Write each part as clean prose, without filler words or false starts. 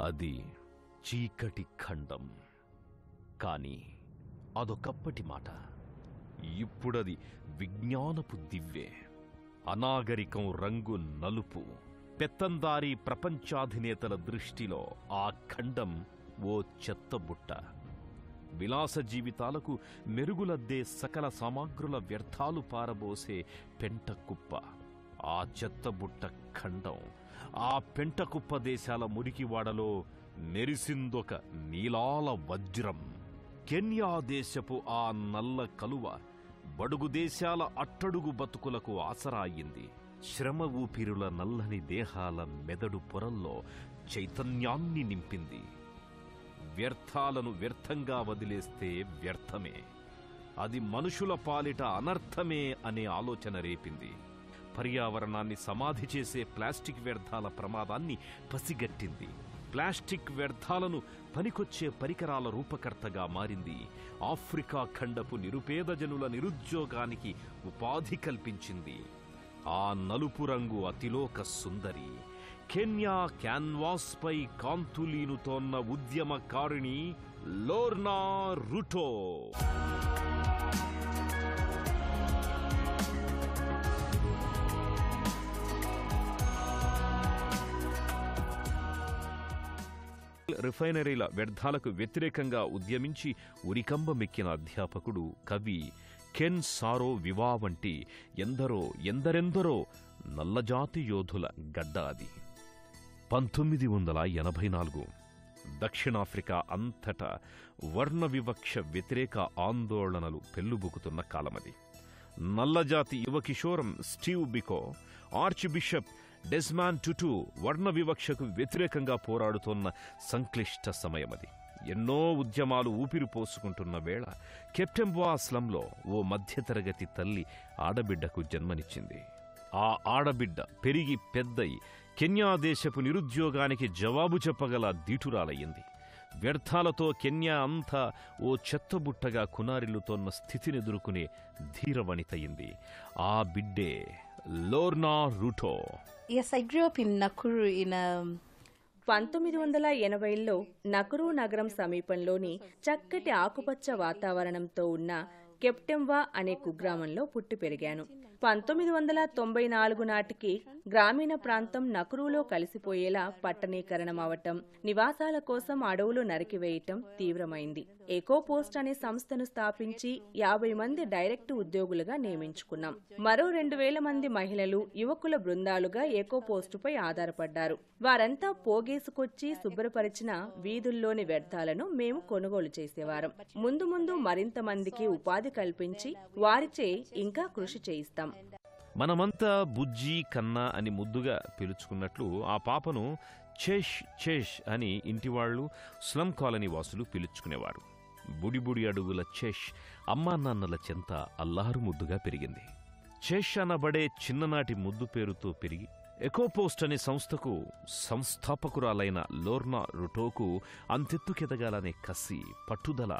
అది చీకటి ఖండం. కాని అదొకప్పటి మాట. ఇప్పుడది విజ్ఞానపు దివ్వె. అనాగరికం రంగు నలుపు. పెత్తందారీ ప్రపంచాధినేతల దృష్టిలో ఆ ఖండం ఓ చెత్తబుట్ట. విలాస జీవితాలకు మెరుగులద్దే సకల సామాగ్రుల వ్యర్థాలు పారబోసే పెంటకుప్ప. ఆ చెత్తబుట్ట ఖండం, ఆ పెంటకుప్ప దేశాల మురికివాడలో మెరిసిందొక నీలాల వజ్రం. కెన్యా దేశపు ఆ నల్ల కలువ బడుగు దేశాల అట్టడుగు బతుకులకు ఆసరా అయింది. శ్రమ ఊపిరుల నల్లని దేహాల మెదడు పొరల్లో చైతన్యాన్ని నింపింది. వ్యర్థాలను వ్యర్థంగా వదిలేస్తే వ్యర్థమే, అది మనుషుల పాలిట అనర్థమే అనే ఆలోచన రేపింది. పర్యావరణాన్ని సమాధి చేసే ప్లాస్టిక్ వ్యర్థాల ప్రమాదాన్ని పసిగట్టింది. ప్లాస్టిక్ వ్యర్థాలను పనికొచ్చే పరికరాల రూపకర్తగా మారింది. ఆఫ్రికా ఖండపు నిరుపేద జనుల నిరుద్యోగానికి ఉపాధి కల్పించింది. ఆ నలుపు రంగు అతిలోక సుందరి, కెన్యా క్యాన్వాస్ పై కాంతులీనుతోన్న ఉద్యమకారిణి లోర్నా రుటో. రిఫైనరీల వ్యర్థాలకు వ్యతిరేకంగా ఉద్యమించి ఉరికంబమెక్కిన అధ్యాపకుడు, కవి కెన్ సారో వివా వంటి ఎందరెందరో నల్లజాతి యోధుల గడ్డ అది. 1984 దక్షిణాఫ్రికా అంతటా వర్ణ వివక్ష వ్యతిరేక ఆందోళనలు పెల్లుబుకుతున్న కాలమది. నల్లజాతి యువకిషోరం స్టీవ్ బికో, ఆర్చ్ బిషప్ డెస్మాండ్ టుటు వర్ణ వివక్షకు వ్యతిరేకంగా పోరాడుతోన్న సంక్లిష్ట సమయమది. ఎన్నో ఉద్యమాలు ఊపిరి పోసుకుంటున్న వేళ కెప్టెంబా స్లంలో ఓ మధ్యతరగతి తల్లి ఆడబిడ్డకు జన్మనిచ్చింది. ఆ ఆడబిడ్డ పెరిగి పెద్దయి కెన్యా దేశపు నిరుద్యోగానికి జవాబు చెప్పగల దీటురాలయ్యింది. వ్యర్థాలతో కెన్యా అంతా ఓ చెత్తబుట్టగా కునారిల్లుతోన్న స్థితినెదుర్కొనే ధీరవనితయింది. ఆ బిడ్డే Lorna రుటో. Yes, I grew up in Nakuru in 1980లో నకురు నగరం సమీపంలోని చక్కటి ఆకుపచ్చ వాతావరణంతో ఉన్న కెప్టెంవా అనే కుగ్రామంలో పుట్టి పెరిగాను. 1994 నాటికి గ్రామీణ ప్రాంతం నకురులో కలిసిపోయేలా పట్టణీకరణం అవటం, నివాసాల కోసం అడవులు నరికివేయటం తీవ్రమైంది. ఎకోపోస్ట్ అనే సంస్థను స్థాపించి 50 మంది డైరెక్ట్ ఉద్యోగులుగా నియమించుకున్నాం. మరో 2000 మంది మహిళలు, యువకుల బృందాలుగా ఎకోపోస్టుపై ఆధారపడ్డారు. వారంతా పోగేసుకొచ్చి శుభ్రపరిచిన వీధుల్లోని వ్యర్థాలను మేము కొనుగోలు చేసేవారం. ముందు ముందు మరింత మందికి ఉపాధి కల్పించి వారిచే ఇంకా కృషి చేయిస్తాం. మనమంతా బుజ్జి కన్నా అని ముద్దుగా పిలుచుకున్నట్లు ఆ పాపను చేష్ చేష్ అని ఇంటివాళ్లు, స్లమ్ కాలనీ వాసులు పిలుచుకునేవారు. బుడిబుడి అడుగుల చేష్ అమ్మా నాన్నల చెంత అల్లారు ముద్దుగా పెరిగింది. చేష్ అనబడే చిన్ననాటి ముద్దు పేరుతో పెరిగి ఎకోపోస్ట్ అనే సంస్థకు సంస్థాపకురాలైన లోర్నా రుటోకు అంతెత్తుకెదగాలనే కసి, పట్టుదల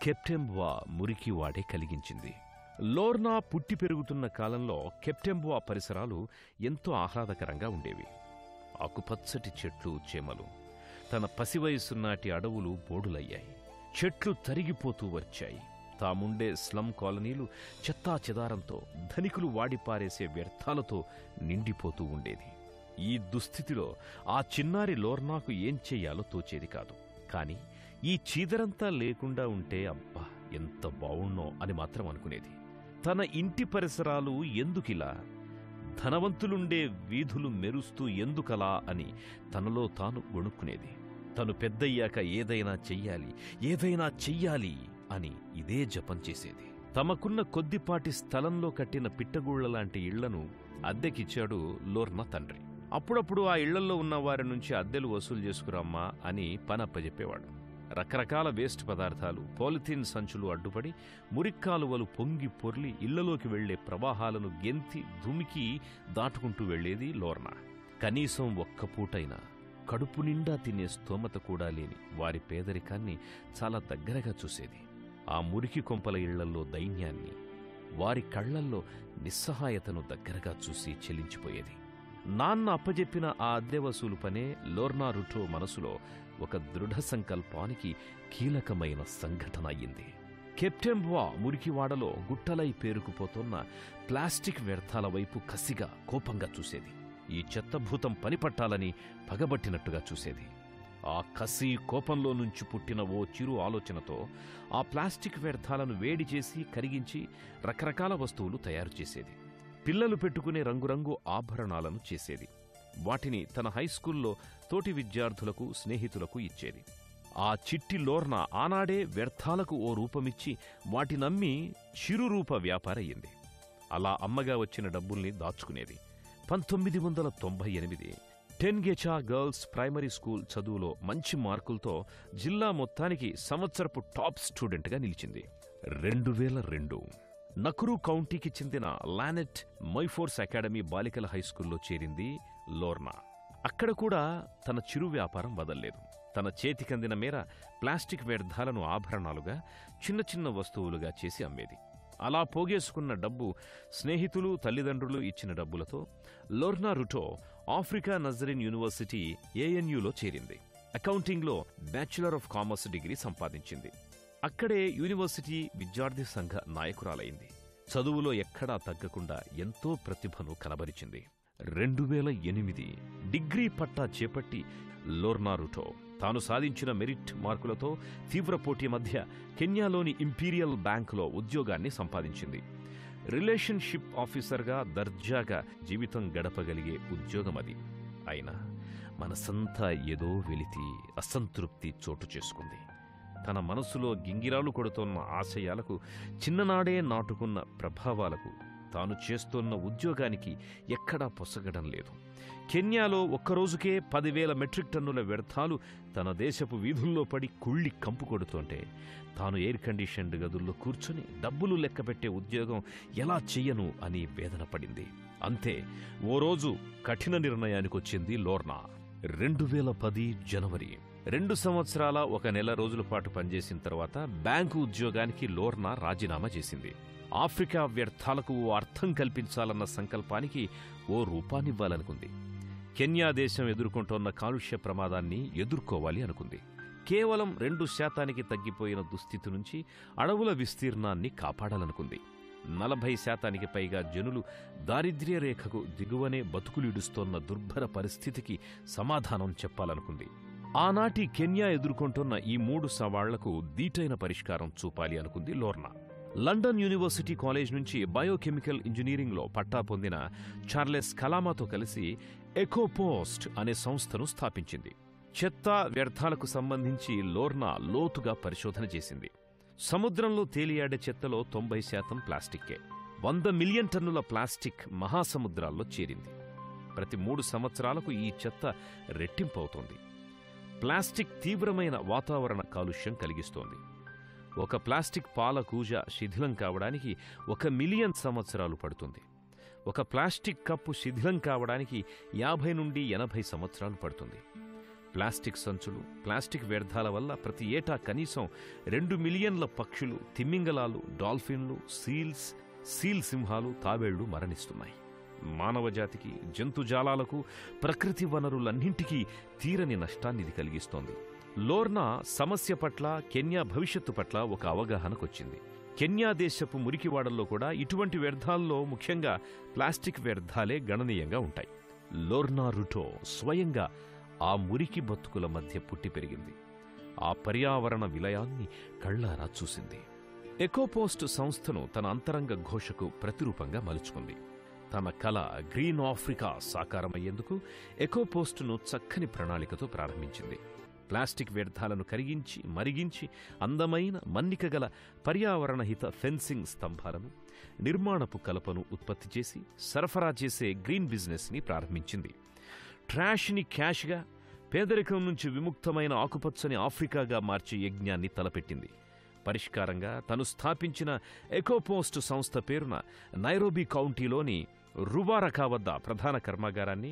కెప్టెంబా మురికివాడే కలిగించింది. లోర్నా పుట్టి పెరుగుతున్న కాలంలో కెప్టెంబా పరిసరాలు ఎంతో ఆహ్లాదకరంగా ఉండేవి. ఆకుపచ్చటి చెట్లు, చేమలు. తన పసివయసునాటి అడవులు బోడులయ్యాయి. చెట్లు తరిగిపోతూ వచ్చాయి. తాముండే స్లమ్ కాలనీలు చెత్తా చెదారంతో, ధనికులు వాడిపారేసే వ్యర్థాలతో నిండిపోతూ ఉండేది. ఈ దుస్థితిలో ఆ చిన్నారి లోర్నాకు ఏం చెయ్యాలో తోచేది కాదు. కాని ఈ చీదరంతా లేకుండా ఉంటే అబ్బా ఎంత బావుణ్ణో అని మాత్రం అనుకునేది. తన ఇంటి పరిసరాలు ఎందుకిలా, ధనవంతులుండే వీధులు మెరుస్తూ ఎందుకలా అని తనలో తాను గొణుక్కునేది. తను పెద్దయ్యాక ఏదైనా చెయ్యాలి అని ఇదే జపం చేసేది. తమకున్న కొద్దిపాటి స్థలంలో కట్టిన పిట్టగూళ్లలాంటి ఇళ్లను అద్దెకిచ్చాడు లోర్నా తండ్రి. అప్పుడప్పుడు ఆ ఇళ్లల్లో ఉన్న వారి నుంచి అద్దెలు వసూలు చేసుకురమ్మా అని పనప్పజెప్పేవాడు. రకరకాల వేస్ట్ పదార్థాలు, పాలిథీన్ సంచులు అడ్డుపడి మురిక్కాలువలు పొంగి పొర్లి ఇళ్లలోకి వెళ్లే ప్రవాహాలను గెంతి దుమికి దాటుకుంటూ వెళ్లేది లోర్నా. కనీసం ఒక్క పూటైనా కడుపు నిండా తినే స్తోమత కూడా లేని వారి పేదరికాన్ని చాలా దగ్గరగా చూసేది. ఆ మురికి కొంపల ఇళ్లల్లో దైన్యాన్ని, వారి కళ్లల్లో నిస్సహాయతను దగ్గరగా చూసి చెలించిపోయేది. నాన్న అప్పజెప్పిన ఆ అద్దె వసూలు పనే లోర్నా రుటో మనసులో ఒక దృఢ సంకల్పానికి కీలకమైన సంఘటన అయ్యింది. కెప్టెంబా మురికివాడలో గుట్టలై పేరుకుపోతున్న ప్లాస్టిక్ వ్యర్థాల వైపు కసిగా, కోపంగా చూసేది. ఈ చెత్తభూతం పనిపట్టాలని పగబట్టినట్టుగా చూసేది. ఆ కసి, కోపంలో నుంచి పుట్టిన ఓ చిరు ఆలోచనతో ఆ ప్లాస్టిక్ వ్యర్థాలను వేడి చేసి, కరిగించి రకరకాల వస్తువులు తయారు చేసేది. పిల్లలు పెట్టుకునే రంగురంగు ఆభరణాలను చేసేది. వాటిని తన హైస్కూల్లో తోటి విద్యార్థులకు, స్నేహితులకు ఇచ్చేది. ఆ చిట్టి లోర్నా ఆనాడే వ్యర్థాలకు ఓ రూపమిచ్చి వాటినమ్మి చిరురూప వ్యాపారయ్యింది. అలా అమ్మగా వచ్చిన డబ్బుల్ని దాచుకునేది. 1998 టెన్గెచా గర్ల్స్ ప్రైమరీ స్కూల్ చదువులో మంచి మార్కులతో జిల్లా మొత్తానికి సంవత్సరపు టాప్ స్టూడెంట్గా నిలిచింది. 2002 నకురు కౌంటీకి చెందిన లానెట్ మైఫోర్స్ అకాడమీ బాలికల హైస్కూల్లో చేరింది లోర్నా. అక్కడ కూడా తన చిరు వ్యాపారం వదల్లేదు. తన చేతికందిన మేర ప్లాస్టిక్ వ్యర్థాలను ఆభరణాలుగా, చిన్న చిన్న వస్తువులుగా చేసి అమ్మేది. అలా పోగేసుకున్న డబ్బు, స్నేహితులు, తల్లిదండ్రులు ఇచ్చిన డబ్బులతో లోర్నా రుటో ఆఫ్రికా నజరిన్ యూనివర్సిటీ ANUలో చేరింది. అకౌంటింగ్లో బ్యాచులర్ ఆఫ్ కామర్స్ డిగ్రీ సంపాదించింది. అక్కడే యూనివర్సిటీ విద్యార్థి సంఘ నాయకురాలైంది. చదువులో ఎక్కడా తగ్గకుండా ఎంతో ప్రతిభను కనబరిచింది. 2008 డిగ్రీ పట్టా చేపట్టి లోర్నా రుటో తాను సాధించిన మెరిట్ మార్కులతో తీవ్ర పోటీ మధ్య కెన్యాలోని ఇంపీరియల్ బ్యాంకులో ఉద్యోగాన్ని సంపాదించింది. రిలేషన్షిప్ ఆఫీసర్గా దర్జాగా జీవితం గడపగలిగే ఉద్యోగమది. అయినా మనసంతా ఏదో వెలితి, అసంతృప్తి చోటు చేసుకుంది. తన మనసులో గింగిరాలు కొడుతోన్న ఆశయాలకు, చిన్ననాడే నాటుకున్న ప్రభావాలకు తాను చేస్తోన్న ఉద్యోగానికి ఎక్కడా పొసగడం లేదు. కెన్యాలో ఒక్కరోజుకే 10,000 మెట్రిక్ టన్నుల వ్యర్థాలు తన దేశపు వీధుల్లో పడి కుళ్ళి కంపు కొడుతుంటే తాను ఎయిర్ కండిషన్డ్ గదుల్లో కూర్చొని డబ్బులు లెక్కపెట్టే ఉద్యోగం ఎలా చెయ్యను అని వేదన పడింది. అంతే, ఓ రోజు కఠిన నిర్ణయానికొచ్చింది లోర్నా. 2010 జనవరి 2 సంవత్సరాల 1 నెల రోజుల పాటు పనిచేసిన తర్వాత బ్యాంకు ఉద్యోగానికి లోర్నా రాజీనామా చేసింది. ఆఫ్రికా వ్యర్థాలకు ఓ అర్థం కల్పించాలన్న సంకల్పానికి ఓ రూపాన్నివ్వాలనుకుంది. కెన్యా దేశం ఎదుర్కొంటోన్న కాలుష్య ప్రమాదాన్ని ఎదుర్కోవాలి అనుకుంది. కేవలం 2% తగ్గిపోయిన దుస్థితి నుంచి అడవుల విస్తీర్ణాన్ని కాపాడాలనుకుంది. 40% పైగా జనులు దారిద్ర్య రేఖకు దిగువనే బతుకులీడుస్తోన్న దుర్భర పరిస్థితికి సమాధానం చెప్పాలనుకుంది. ఆనాటి కెన్యా ఎదుర్కొంటున్న ఈ 3 సవాళ్లకు దీటైన పరిష్కారం చూపాలి అనుకుంది లోర్నా. లండన్ యూనివర్సిటీ కాలేజ్ నుంచి బయోకెమికల్ ఇంజనీరింగ్లో పట్టా పొందిన చార్లెస్ కలామాతో కలిసి ఎకోపోస్ట్ అనే సంస్థను స్థాపించింది. చెత్త, వ్యర్థాలకు సంబంధించి లోర్నా లోతుగా పరిశోధన చేసింది. సముద్రంలో తేలియాడే చెత్తలో 90% ప్లాస్టిక్కే. 100 మిలియన్ టన్నుల ప్లాస్టిక్ మహాసముద్రాల్లో చేరింది. ప్రతి 3 సంవత్సరాలకు ఈ చెత్త రెట్టింపవుతోంది. ప్లాస్టిక్ తీవ్రమైన వాతావరణ కాలుష్యం కలిగిస్తోంది. ఒక ప్లాస్టిక్ పాల కూజ శిథిలం కావడానికి 1 మిలియన్ సంవత్సరాలు పడుతుంది. ఒక ప్లాస్టిక్ కప్పు శిథిలం కావడానికి 50 నుండి 80 సంవత్సరాలు పడుతుంది. ప్లాస్టిక్ సంచులు, ప్లాస్టిక్ వ్యర్థాల వల్ల ప్రతి ఏటా కనీసం 2 మిలియన్ల పక్షులు, తిమ్మింగలాలు, డాల్ఫిన్లు, సీల్ సింహాలు, తాబేళ్లు మరణిస్తున్నాయి. మానవజాతికి, జంతుజాలాలకు, ప్రకృతి వనరులన్నింటికీ తీరని నష్టాన్నిది కలిగిస్తోంది. లోర్నా సమస్య పట్ల, కెన్యా భవిష్యత్తు పట్ల ఒక అవగాహనకొచ్చింది. కెన్యా దేశపు మురికివాడల్లో కూడా ఇటువంటి వ్యర్థాల్లో ముఖ్యంగా ప్లాస్టిక్ వ్యర్థాలే గణనీయంగా ఉంటాయి. లోర్నా రుటో స్వయంగా ఆ మురికి బతుకుల మధ్య పుట్టి పెరిగింది. ఆ పర్యావరణ విలయాన్ని కళ్లారా చూసింది. ఎకోపోస్ట్ సంస్థను తన అంతరంగ ఘోషకు ప్రతిరూపంగా మలుచుకుంది. తన కల గ్రీన్ ఆఫ్రికా సాకారమయ్యేందుకు ఎకోపోస్టును చక్కని ప్రణాళికతో ప్రారంభించింది. ప్లాస్టిక్ వ్యర్థాలను కరిగించి, మరిగించి అందమైన, మన్నికగల పర్యావరణహిత ఫెన్సింగ్ స్తంభాలను, నిర్మాణపు కలపను ఉత్పత్తి చేసి సరఫరా చేసే గ్రీన్ బిజినెస్ని ప్రారంభించింది. ట్రాష్ని క్యాష్గా, పేదరికం నుంచి విముక్తమైన ఆకుపచ్చని ఆఫ్రికాగా మార్చే యజ్ఞాన్ని తలపెట్టింది. పరిష్కారంగా తను స్థాపించిన ఎకోపోస్ట్ సంస్థ పేరున నైరోబీ కౌంటీలోని రుబారకా వద్ద ప్రధాన కర్మాగారాన్ని,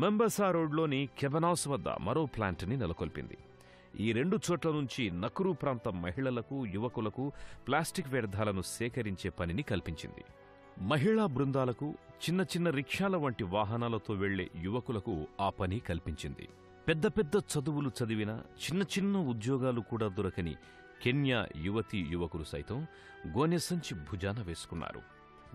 మెంబసా రోడ్లోని కెబనాస్ వద్ద మరో ప్లాంట్ని నెలకొల్పింది. ఈ 2 చోట్ల నుంచి నకురు ప్రాంతం మహిళలకు, యువకులకు ప్లాస్టిక్ వ్యర్థాలను సేకరించే పనిని కల్పించింది. మహిళా బృందాలకు, చిన్న చిన్న రిక్షాల వంటి వాహనాలతో వెళ్లే యువకులకు ఆ పని కల్పించింది. పెద్ద పెద్ద చదువులు చదివిన, చిన్న చిన్న ఉద్యోగాలు కూడా దొరకని కెన్యా యువతీ యువకులు సైతం గోనెసంచి భుజాన వేసుకున్నారు.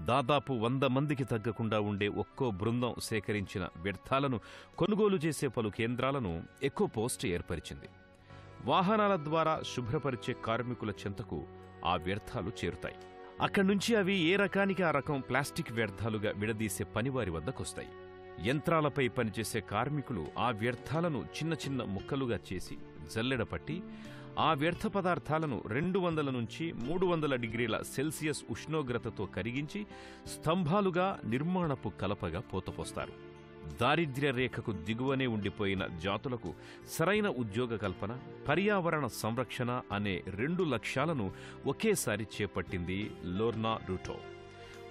దాదాపు 100 మందికి తగ్గకుండా ఉండే ఒక్కో బృందం సేకరించిన వ్యర్థాలను కొనుగోలు చేసే పలు కేంద్రాలను ఎకోపోస్ట్ ఏర్పరిచింది. వాహనాల ద్వారా శుభ్రపరిచే కార్మికుల చెంతకు ఆ వ్యర్థాలు చేరుతాయి. అక్కడ్నుంచి అవి ఏ రకానికి ఆ రకం ప్లాస్టిక్ వ్యర్థాలుగా విడదీసే పనివారి వద్దకొస్తాయి. యంత్రాలపై పనిచేసే కార్మికులు ఆ వ్యర్థాలను చిన్న చిన్న ముక్కలుగా చేసి జల్లెడపట్టి ఆ వ్యర్థ పదార్థాలను 200 నుంచి 300 డిగ్రీల సెల్సియస్ ఉష్ణోగ్రతతో కరిగించి స్తంభాలుగా, నిర్మాణపు కలపగా పోతపోస్తారు. దారిద్ర్య రేఖకు దిగువనే ఉండిపోయిన జాతులకు సరైన ఉద్యోగ కల్పన, పర్యావరణ సంరక్షణ అనే 2 లక్ష్యాలను ఒకేసారి చేపట్టింది లోర్నా రుటో.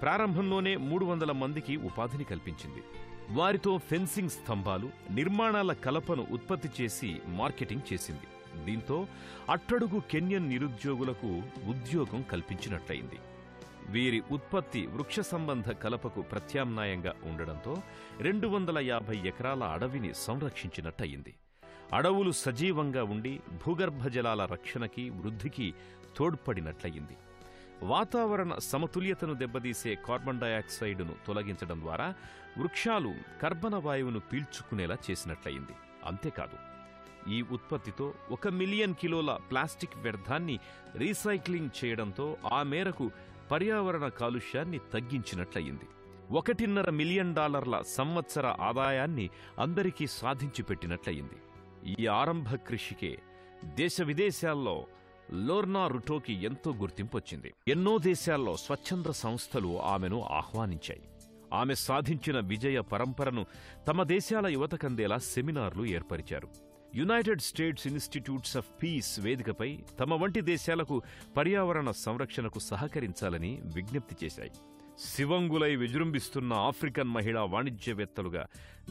ప్రారంభంలోనే 300 మందికి ఉపాధిని కల్పించింది. వారితో ఫెన్సింగ్ స్తంభాలు, నిర్మాణాల కలపను ఉత్పత్తి చేసి మార్కెటింగ్ చేసింది. దీంతో అట్టడుగు కెన్యన్ నిరుద్యోగులకు ఉద్యోగం కల్పించినట్లయింది. వీరి ఉత్పత్తి వృక్ష సంబంధ కలపకు ప్రత్యామ్నాయంగా ఉండడంతో 250 ఎకరాల అడవిని సంరక్షించినట్టయింది. అడవులు సజీవంగా ఉండి భూగర్భ జలాల రక్షణకి, వృద్ధికి తోడ్పడినట్లయింది. వాతావరణ సమతుల్యతను దెబ్బతీసే కార్బన్ డయాక్సైడును తొలగించడం ద్వారా వృక్షాలు కర్బన వాయువును పీల్చుకునేలా చేసినట్లయింది. అంతేకాదు, ఈ ఉత్పత్తితో 1 మిలియన్ కిలోల ప్లాస్టిక్ వ్యర్థాన్ని రీసైక్లింగ్ చేయడంతో ఆ మేరకు పర్యావరణ కాలుష్యాన్ని తగ్గించినట్లయింది. $1.5 మిలియన్ సంవత్సర ఆదాయాన్ని అందరికీ సాధించి పెట్టినట్లయింది. ఈ ఆరంభ కృషికే దేశ విదేశాల్లో లోర్నా రుటోకి ఎంతో గుర్తింపొచ్చింది. ఎన్నో దేశాల్లో స్వచ్ఛంద సంస్థలు ఆమెను ఆహ్వానించాయి. ఆమె సాధించిన విజయ పరంపరను తమ దేశాల యువతకందేలా సెమినార్లు ఏర్పరిచారు. United States institutes of peace వేదికపై తమ వంటి దేశాలకు పర్యావరణ సంరక్షణకు సహకరించాలని విజ్ఞప్తి చేశాయి. శివంగులై విజృంభిస్తున్న ఆఫ్రికన్ మహిళా వాణిజ్యవేత్తలుగా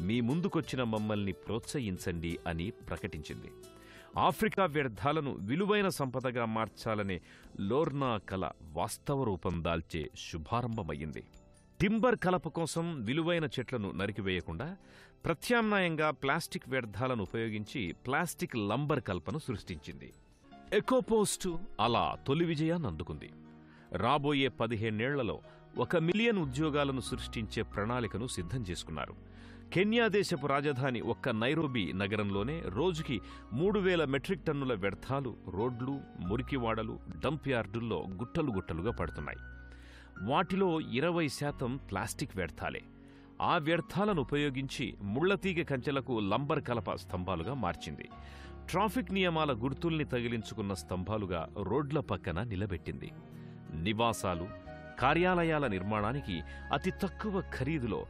మీ ముందుకొచ్చిన మమ్మల్ని ప్రోత్సహించండి అని ప్రకటించింది. ఆఫ్రికా వ్యర్థాలను విలువైన సంపదగా మార్చాలనే లోర్నా కల వాస్తవ రూపం దాల్చే శుభారంభమయ్యింది. టింబర్ కలప కోసం విలువైన చెట్లను నరికివేయకుండా ప్రత్యామ్నాయంగా ప్లాస్టిక్ వ్యర్థాలను ఉపయోగించి ప్లాస్టిక్ లంబర్ కల్పను సృష్టించింది. ఎకోపోస్ట్ అలా తొలి విజయాన్ని అందుకుంది. రాబోయే 15 ఏళ్లలో 1 మిలియన్ ఉద్యోగాలను సృష్టించే ప్రణాళికను సిద్ధం చేసుకున్నారు. కెన్యా దేశపు రాజధాని ఒక్క నైరోబీ నగరంలోనే రోజుకి 3000 మెట్రిక్ టన్నుల వ్యర్థాలు రోడ్లు, మురికివాడలు, డంప్ యార్డుల్లో గుట్టలు గుట్టలుగా పడుతున్నాయి. వాటిలో 20% ప్లాస్టిక్ వ్యర్థాలే. ఆ వ్యర్థాలను ఉపయోగించి ముళ్లతీగ కంచెలకు లంబర్ కలప స్తంభాలుగా మార్చింది. ట్రాఫిక్ నియమాల గుర్తుల్ని తగిలించుకున్న స్తంభాలుగా రోడ్ల పక్కన నిలబెట్టింది. నివాసాలు, కార్యాలయాల నిర్మాణానికి అతి తక్కువ ఖరీదులో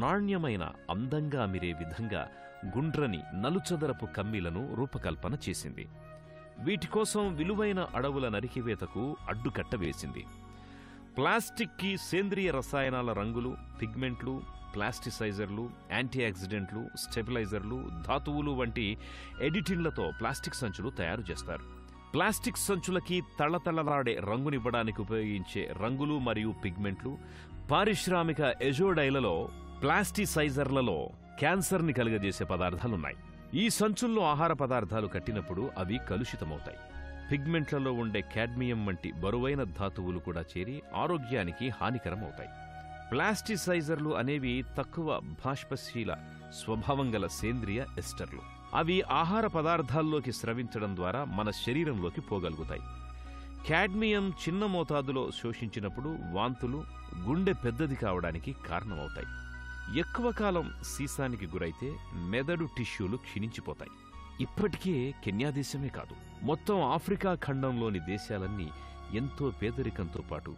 నాణ్యమైన, అందంగా అమిరే విధంగా గుండ్రని నలుచదరపు కమ్మీలను రూపకల్పన చేసింది. వీటికోసం విలువైన అడవుల నరికివేతకు అడ్డుకట్ట వేసింది. ప్లాస్టిక్కి సేంద్రియ రసాయనాల రంగులు, పిగ్మెంట్లు, ప్లాస్టిసైజర్లు, యాంటీఆక్సిడెంట్లు, స్టెబిలైజర్లు, ధాతువులు వంటి ఎడిటిన్లతో ప్లాస్టిక్ సంచులు తయారు చేస్తారు. ప్లాస్టిక్ సంచులకి తళతళలాడే రంగునివ్వడానికి ఉపయోగించే రంగులు మరియు పిగ్మెంట్లు, పారిశ్రామిక ఎజోడైలలో, ప్లాస్టిసైజర్లలో క్యాన్సర్ని కలుగజేసే పదార్థాలున్నాయి. ఈ సంచుల్లో ఆహార పదార్థాలు కట్టినప్పుడు అవి కలుషితమవుతాయి. పిగ్మెంట్లలో ఉండే కాడ్మియం వంటి బరువైన ధాతువులు కూడా చేరి ఆరోగ్యానికి హానికరమవుతాయి. ప్లాస్టిసైజర్లు అనేవి తక్కువ బాష్పశీల స్వభావం గల సేంద్రియ ఎస్టర్లు. అవి ఆహార పదార్థాల్లోకి స్రవించడం ద్వారా మన శరీరంలోకి పోగలుగుతాయి. కాడ్మియం చిన్న మోతాదులో శోషించినప్పుడు వాంతులు, గుండె పెద్దది కావడానికి కారణమవుతాయి. ఎక్కువ కాలం సీసానికి గురైతే మెదడు టిష్యూలు క్షీణించిపోతాయి. ఇప్పటికే కెన్యా దేశమే కాదు, మొత్తం ఆఫ్రికా ఖండంలోని దేశాలన్నీ ఎంతో పేదరికంతో పాటు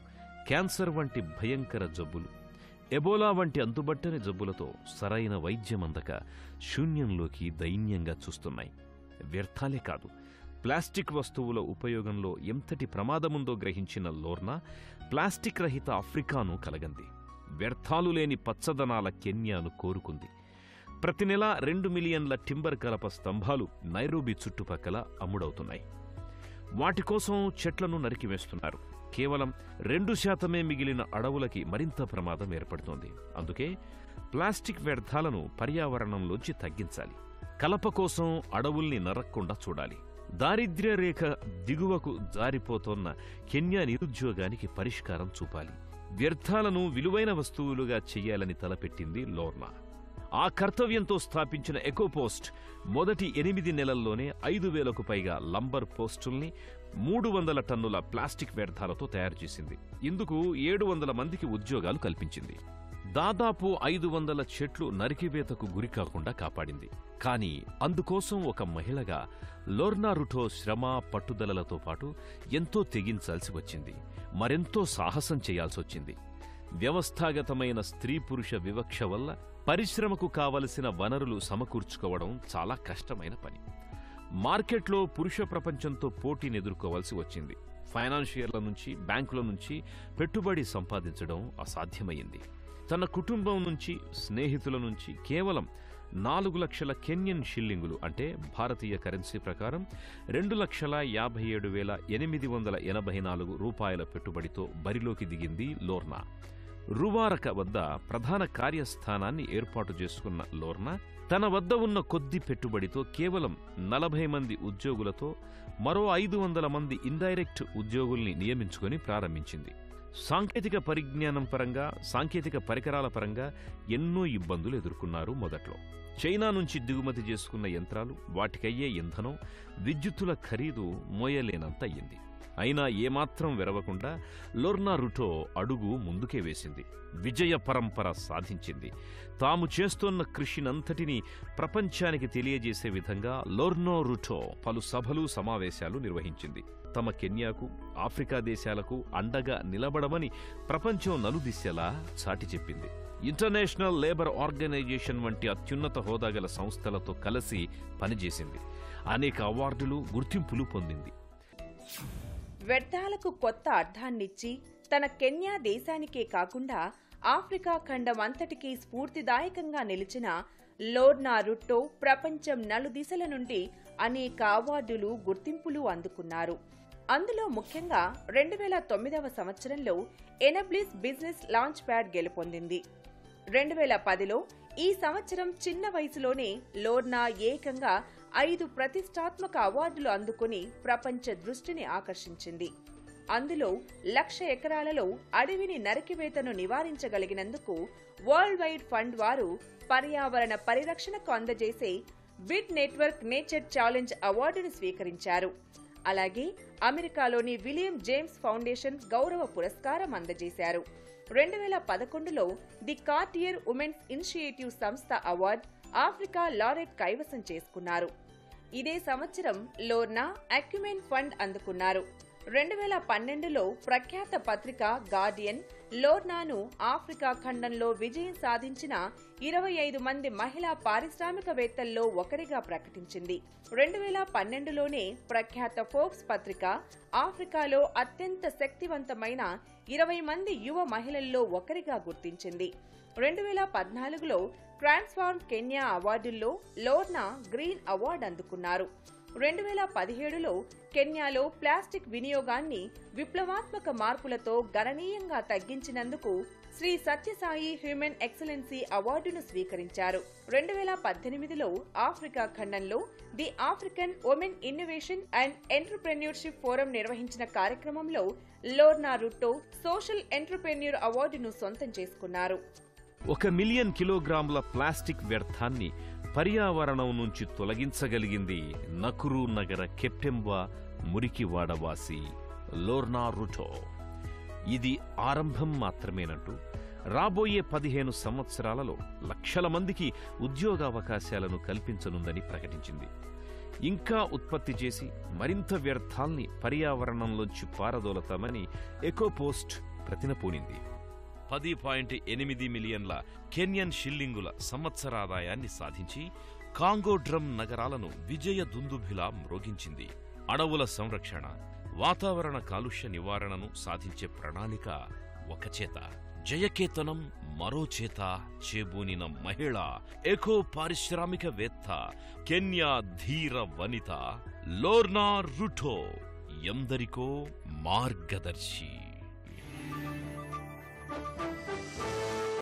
క్యాన్సర్ వంటి భయంకర జబ్బులు, ఎబోలా వంటి అంతుబట్టని జబ్బులతో సరైన వైద్యమందక శూన్యంలోకి దైన్యంగా చూస్తున్నాయి. వ్యర్థాలే కాదు, ప్లాస్టిక్ వస్తువుల ఉపయోగంలో ఎంతటి ప్రమాదముందో గ్రహించిన లోర్నా ప్లాస్టిక్ రహిత ఆఫ్రికాను కలగంది. వ్యర్థాలు లేని పచ్చదనాల కెన్యాను కోరుకుంది. ప్రతి నెల 2 మిలియన్ల టింబర్ కలప స్తంభాలు నైరోబీ చుట్టుపక్కల అమ్ముడవుతున్నాయి. వాటి కోసం చెట్లను నరికివేస్తున్నారు. కేవలం 2% మిగిలిన అడవులకి మరింత ప్రమాదం ఏర్పడుతోంది. అందుకే ప్లాస్టిక్ వ్యర్థాలను పర్యావరణంలోంచి తగ్గించాలి. కలప కోసం అడవుల్ని నరక్కుండా చూడాలి. దారిద్ర్య రేఖ దిగువకు జారిపోతోన్న కెన్యా నిరుద్యోగానికి పరిష్కారం చూపాలి. వ్యర్థాలను విలువైన వస్తువులుగా చెయ్యాలని తలపెట్టింది లోర్నా. ఆ కర్తవ్యంతో స్థాపించిన ఎకోపోస్ట్ మొదటి 8 నెలల్లోనే 5,000కు పైగా లంబర్ పోస్టుల్ని 300 టన్నుల ప్లాస్టిక్ వ్యర్థాలతో తయారు చేసింది. ఇందుకు 700 మందికి ఉద్యోగాలు కల్పించింది. దాదాపు 500 చెట్లు నరికివేతకు గురికాకుండా కాపాడింది. కానీ అందుకోసం ఒక మహిళగా లోర్నా రుటో శ్రమ, పట్టుదలలతో పాటు ఎంతో తెగించాల్సి వచ్చింది. మరెంతో సాహసం చేయాల్సొచ్చింది. వ్యవస్థాగతమైన స్త్రీ పురుష వివక్ష వల్ల పరిశ్రమకు కావలసిన వనరులు సమకూర్చుకోవడం చాలా కష్టమైన పని. మార్కెట్లో పురుష ప్రపంచంతో పోటీని ఎదుర్కోవాల్సి వచ్చింది. ఫైనాన్షియర్ల నుంచి, బ్యాంకుల నుంచి పెట్టుబడి సంపాదించడం అసాధ్యమైంది. తన కుటుంబం నుంచి, స్నేహితుల నుంచి కేవలం 4 లక్షల కెన్యన్ షిల్లింగులు అంటే భారతీయ కరెన్సీ ప్రకారం 2,57,884 రూపాయల పెట్టుబడితో బరిలోకి దిగింది లోర్నా. రువారక వద్ద ప్రధాన కార్యస్థానాన్ని ఏర్పాటు చేసుకున్న లోర్నా తన వద్ద ఉన్న కొద్ది పెట్టుబడితో కేవలం 40 మంది ఉద్యోగులతో మరో 500 మంది ఇండైరెక్ట్ ఉద్యోగుల్ని నియమించుకొని ప్రారంభించింది. సాంకేతిక పరిజ్ఞానం పరంగా, సాంకేతిక పరికరాల పరంగా ఎన్నో ఇబ్బందులు ఎదుర్కొన్నారు. మొదట్లో చైనా నుంచి దిగుమతి చేసుకున్న యంత్రాలు, వాటికయ్యే ఇంధనం, విద్యుత్తుల ఖరీదు మోయలేనంత అయ్యింది. అయినా ఏమాత్రం వెరవకుండా లోర్నా రుటో అడుగు ముందుకే వేసింది. విజయ పరంపర సాధించింది. తాము చేస్తోన్న కృషినంతటినీ ప్రపంచానికి తెలియజేసే విధంగా లోర్నా రుటో పలు సభలు, సమావేశాలు నిర్వహించింది. తమ కెన్యాకు, ఆఫ్రికా దేశాలకు అండగా నిలబడమని ప్రపంచం నలుదిశలా చాటి చెప్పింది. ఇంటర్నేషనల్ లేబర్ ఆర్గనైజేషన్ వంటి అత్యున్నత హోదాగల సంస్థలతో కలిసి పనిచేసింది. అనేక అవార్డులు, గుర్తింపులు పొందింది. వ్యర్థాలకు కొత్త అర్థాన్నిచ్చి తన కెన్యా దేశానికే కాకుండా ఆఫ్రికా ఖండం అంతటికీ స్ఫూర్తిదాయకంగా నిలిచిన లోర్నా రుట్టో ప్రపంచం నలుదిశల నుండి అనేక అవార్డులు, గుర్తింపులు అందుకున్నారు. అందులో ముఖ్యంగా 2009వ సంవత్సరంలో ఎనబ్లిస్ బిజినెస్ లాంచ్ ప్యాడ్ గెలుపొందింది. 2010లో ఈ సంవత్సరం చిన్న వయసులోనే లోర్నా ఏకంగా 5 ప్రతిష్టాత్మక అవార్డులు అందుకుని ప్రపంచ దృష్టిని ఆకర్షించింది. అందులో 1,00,000 ఎకరాలలో అడవిని నరికివేతను నివారించగలిగినందుకు వరల్డ్ వైడ్ ఫండ్ వారు పర్యావరణ పరిరక్షణకు అందజేసే బిడ్ నెట్వర్క్ నేచర్ ఛాలెంజ్ అవార్డును స్వీకరించారు. అలాగే అమెరికాలోని విలియం జేమ్స్ ఫౌండేషన్ గౌరవ పురస్కారం అందజేశారు. 2011లో ది కార్టియర్ ఉమెన్స్ ఇనిషియేటివ్ సంస్థ అవార్డు ఆఫ్రికా లారెట్ కైవసం చేసుకున్నారు. ఇదే సంవత్సరం లోర్నా అక్యుమెన్ ఫండ్ అందుకున్నారు. 2012లో ప్రఖ్యాత పత్రిక గార్డియన్ లోర్నాను ఆఫ్రికా ఖండంలో విజయం సాధించిన 25 మంది మహిళా పారిశ్రామికవేత్తల్లో ఒకరిగా ప్రకటించింది. 2012లోనే ప్రఖ్యాత ఫోర్బ్స్ పత్రిక ఆఫ్రికాలో అత్యంత శక్తివంతమైన 20 మంది యువ మహిళల్లో ఒకరిగా గుర్తించింది. 2014లో transform Kenya అవార్డుల్లో Lorna green award అందుకున్నారు. 2017లో కెన్యాలో ప్లాస్టిక్ వినియోగాన్ని విప్లవాత్మక మార్పులతో గణనీయంగా తగ్గించినందుకు శ్రీ సత్యసాయి హ్యూమన్ ఎక్సలెన్సీ అవార్డును స్వీకరించారు. 2018లో ఆఫ్రికా ఖండంలో the African women innovation and entrepreneurship forum నిర్వహించిన కార్యక్రమంలో లోర్నా రుట్టో సోషల్ ఎంటర్‌ప్రెన్యూర్ అవార్డును సొంతం చేసుకున్నారు. 1 మిలియన్ కిలోగ్రాముల ప్లాస్టిక్ వ్యర్థాన్ని పర్యావరణం నుంచి తొలగించగలిగింది నకురు నగర కెప్టెంవా మురికివాడవాసి లోర్నా రుటో. ఇది ఆరంభం మాత్రమేనంటూ రాబోయే 15 సంవత్సరాలలో లక్షల మందికి ఉద్యోగావకాశాలను కల్పించనుందని ప్రకటించింది. ఇంకా ఉత్పత్తి చేసి మరింత వ్యర్థాల్ని పర్యావరణంలోంచి పారదోలతామని ఎకోపోస్ట్ ప్రతినపూనింది. 10.8 మిలియన్ల కెన్యన్ షిల్లింగుల సంవత్సరాదాయాన్ని సాధించి కాంగో డ్రమ్ నగరాలను విజయ దుందుభిలా మ్రోగించింది. అడవుల సంరక్షణ, వాతావరణ కాలుష్య నివారణను సాధించే ప్రణాళిక ఒక చేత, జయకేతనం మరో చేత చేబూనిన మహిళ ఎకో పారిశ్రామికవేత్త, కెన్యా ధీర వనిత లోర్నా రుటో ఎందరికో మార్గదర్శి.